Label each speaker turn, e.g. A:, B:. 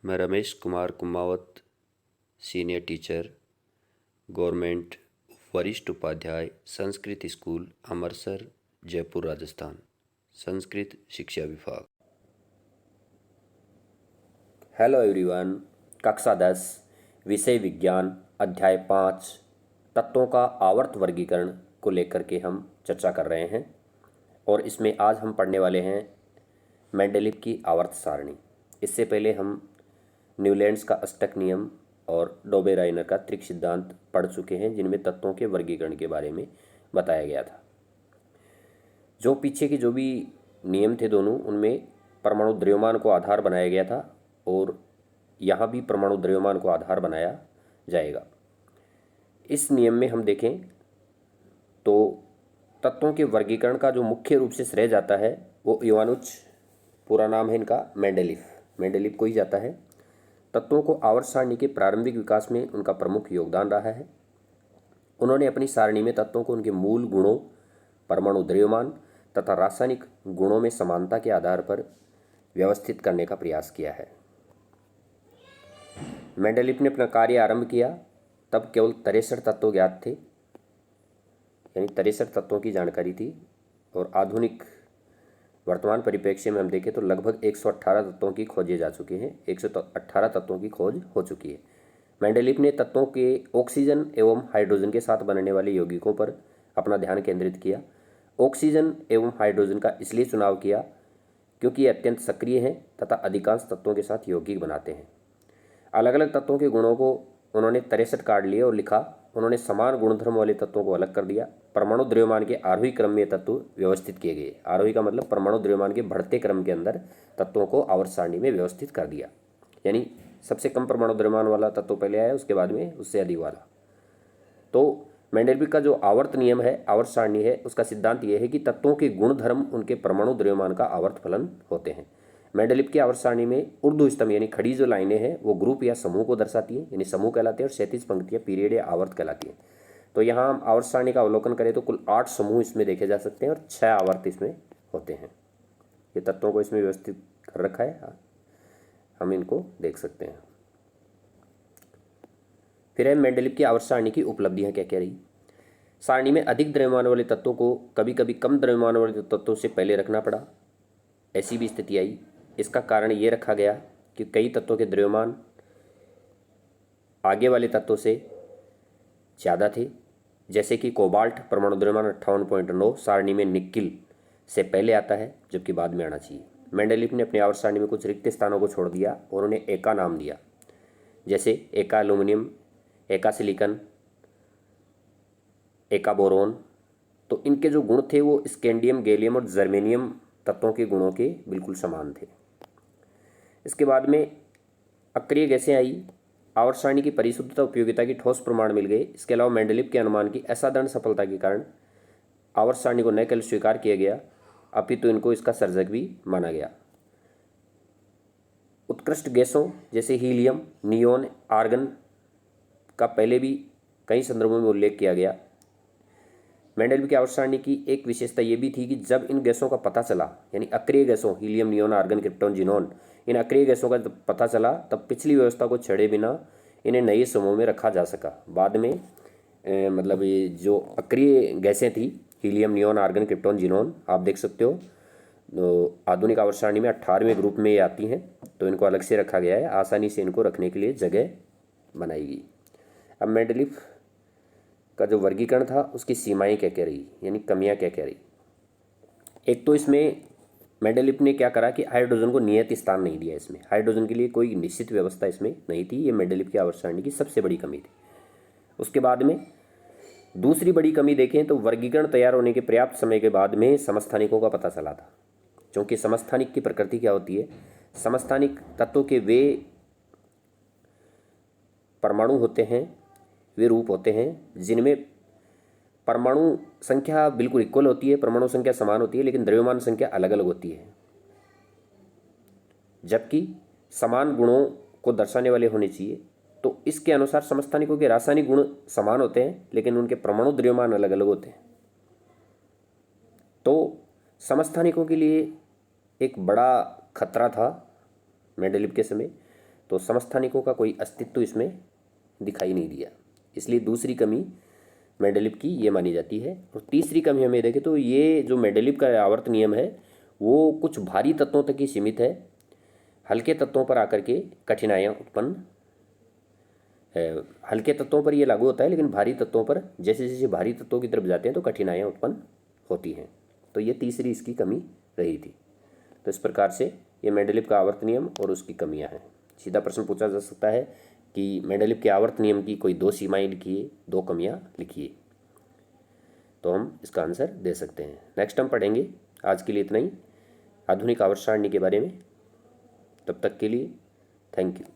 A: मैं Ramesh Kumar Kumawat, senior teacher, government वरिष्ठ Upadhyay, Sanskrit school Amarsar, Jaipur, Rajasthan, Sanskrit शिक्षा विभाग।
B: Hello everyone. कक्षा 10 विषय विज्ञान अध्याय 5 तत्वों का आवर्त वर्गीकरण को लेकर के हम चर्चा कर रहे हैं और इसमें आज हम पढ़ने वाले हैं मेंडेलीव की आवर्त सारणी। इससे पहले हम न्यूलैंड्स का अष्टक नियम और डोबेराइनर का त्रिक सिद्धांत पढ़ चुके हैं, जिनमें तत्वों के वर्गीकरण के बारे में बताया गया था। जो पीछे के जो भी नियम थे दोनों, उनमें परमाणु द्रव्यमान को आधार बनाया गया था और यहाँ भी परमाणु द्रव्यमान को आधार बनाया जाएगा। इस नियम में हम देखें तो तत्वों के वर्गीकरण का जो मुख्य रूप से श्रेय जाता है वो इवानुच, पूरा नाम है इनका मेंडेलीव को ही जाता है। तत्वों को आवर्त सारणी के प्रारंभिक विकास में उनका प्रमुख योगदान रहा है। उन्होंने अपनी सारणी में तत्वों को उनके मूल गुणों, परमाणु द्रव्यमान तथा रासायनिक गुणों में समानता के आधार पर व्यवस्थित करने का प्रयास किया है। मेंडेलीव ने अपना कार्य आरंभ किया तब केवल 63 तत्व ज्ञात थे, यानी 63 तत्वों की जानकारी थी, और आधुनिक वर्तमान परिप्रेक्ष्य में हम देखें तो लगभग 118 तत्वों की खोजे जा चुके हैं। 118 तत्वों की खोज हो चुकी है। मेंडेलीव ने तत्वों के ऑक्सीजन एवं हाइड्रोजन के साथ बनने वाले यौगिकों पर अपना ध्यान केंद्रित किया। ऑक्सीजन एवं हाइड्रोजन का इसलिए चुनाव किया क्योंकि ये अत्यंत सक्रिय हैं तथा अधिकांश तत्वों के साथ यौगिक बनाते हैं। अलग अलग तत्वों के गुणों को उन्होंने 63 कार्ड लिए और लिखा। उन्होंने समान गुणधर्म वाले तत्वों को अलग कर दिया। परमाणु द्रव्यमान के आरोही क्रम में तत्व व्यवस्थित किए गए। आरोही का मतलब परमाणु द्रव्यमान के बढ़ते क्रम के अंदर तत्वों को आवर्त सारणी में व्यवस्थित कर दिया, यानी सबसे कम परमाणु द्रव्यमान वाला तत्व पहले आया, उसके बाद में उससे अधिक वाला। तो मेंडेलीव का जो आवर्त नियम है, आवर्त सारणी है, उसका सिद्धांत यह है कि तत्वों के गुणधर्म उनके परमाणु द्रव्यमान का आवर्त फलन होते हैं। मेंडेलीव की आवर्त सारणी में ऊर्ध्व स्तंभ यानी खड़ी जो लाइनें हैं वो ग्रुप या समूह को दर्शाती है, यानी समूह कहलाते हैं, और क्षैतिज पंक्तियां पीरियड या आवर्त कहलाती है। तो यहाँ हम आवर्त सारणी का अवलोकन करें तो कुल 8 समूह इसमें देखे जा सकते हैं और 6 आवर्त इसमें होते हैं। ये तत्वों को इसमें व्यवस्थित कर रखा है, हम इनको देख सकते हैं। फिर है मेंडेलीव की आवर्त सारणी की उपलब्धियां क्या क्या रही। सारणी में अधिक द्रव्यमान वाले तत्वों को कभी कभी कम द्रव्यमान वाले तत्वों से पहले रखना पड़ा, ऐसी भी स्थिति आई। इसका कारण ये रखा गया कि कई तत्वों के द्रव्यमान आगे वाले तत्वों से ज़्यादा थे, जैसे कि कोबाल्ट परमाणु द्रव्यमान 58.9 सारणी में निकिल से पहले आता है जबकि बाद में आना चाहिए। मेंडेलीव ने अपनी आवर्त सारणी में कुछ रिक्त स्थानों को छोड़ दिया और उन्हें एका नाम दिया, जैसे एका एल्यूमिनियम, एका सिलिकन, एका बोरोन। तो इनके जो गुण थे वो स्कैंडियम, गैलियम और जर्मेनियम तत्वों के गुणों के बिल्कुल समान थे। इसके बाद में अक्रिय गैसें आई। आवर्त सारणी की परिशुद्धता उपयोगिता की ठोस प्रमाण मिल गए। इसके अलावा मेंडेलीव के अनुमान की असाधारण सफलता के कारण आवर्त सारणी को न केवल स्वीकार किया गया अपितु इनको इसका सर्जक भी माना गया। उत्कृष्ट गैसों जैसे हीलियम, नियोन, आर्गन का पहले भी कई संदर्भों में उल्लेख किया गया। मेंडेलीव की आवर्त सारणी की एक विशेषता ये भी थी कि जब इन गैसों का पता चला, यानी अक्रिय गैसों helium, neon, argon, krypton, xenon, इन अक्रिय गैसों का जब पता चला तब पिछली व्यवस्था को छेड़े बिना इन्हें नए समूह में रखा जा सका। बाद में मतलब ये जो अक्रिय गैसें थी, helium, neon, argon, krypton, xenon, आप देख सकते हो तो आधुनिक आवर्त सारणी में 18वें ग्रुप में ये आती हैं, तो इनको अलग से रखा गया है। आसानी से इनको रखने के लिए जगह बनाई गई। अब मेंडेलीव का जो वर्गीकरण था उसकी सीमाएं क्या क्या रही, यानी कमियां क्या क्या रही। एक तो इसमें मेंडेलीव ने क्या करा कि हाइड्रोजन को नियत स्थान नहीं दिया। इसमें हाइड्रोजन के लिए कोई निश्चित व्यवस्था इसमें नहीं थी। ये मेंडेलीव की आवर्त सारणी की सबसे बड़ी कमी थी। उसके बाद में दूसरी बड़ी कमी देखें तो वर्गीकरण तैयार होने के पर्याप्त समय के बाद में समस्थानिकों का पता चला था। क्योंकि समस्थानिक की प्रकृति क्या होती है, समस्थानिक तत्वों के वे परमाणु होते हैं, वे रूप होते हैं जिनमें परमाणु संख्या बिल्कुल इक्वल होती है, परमाणु संख्या समान होती है, लेकिन द्रव्यमान संख्या अलग अलग होती है। जबकि समान गुणों को दर्शाने वाले होने चाहिए। तो इसके अनुसार समस्थानिकों के रासायनिक गुण समान होते हैं लेकिन उनके परमाणु द्रव्यमान अलग अलग होते हैं। तो समस्थानिकों के लिए एक बड़ा खतरा था मेंडेलीव के समय। तो समस्थानिकों का कोई अस्तित्व इसमें दिखाई नहीं दिया, इसलिए दूसरी कमी मेंडेलिव की ये मानी जाती है। और तीसरी कमी हमें देखें तो ये जो मेंडेलिव का आवर्त नियम है वो कुछ भारी तत्वों तक ही सीमित है, हल्के तत्वों पर आकर के कठिनाइयाँ उत्पन्न हल्के तत्वों पर ये लागू होता है, लेकिन भारी तत्वों पर जैसे जैसे भारी तत्वों की तरफ जाते हैं तो कठिनाइयाँ उत्पन्न होती हैं। तो ये तीसरी इसकी कमी रही थी। तो इस प्रकार से ये मेंडेलिव का आवर्त नियम और उसकी कमियां हैं। सीधा प्रश्न पूछा जा सकता है कि मेंडेलिव के आवर्त नियम की कोई 2 सीमाएं लिखिए, 2 कमियां लिखिए, तो हम इसका आंसर दे सकते हैं। नेक्स्ट हम पढ़ेंगे, आज के लिए इतना ही, आधुनिक आवर्त सारणी के बारे में। तब तक के लिए थैंक यू।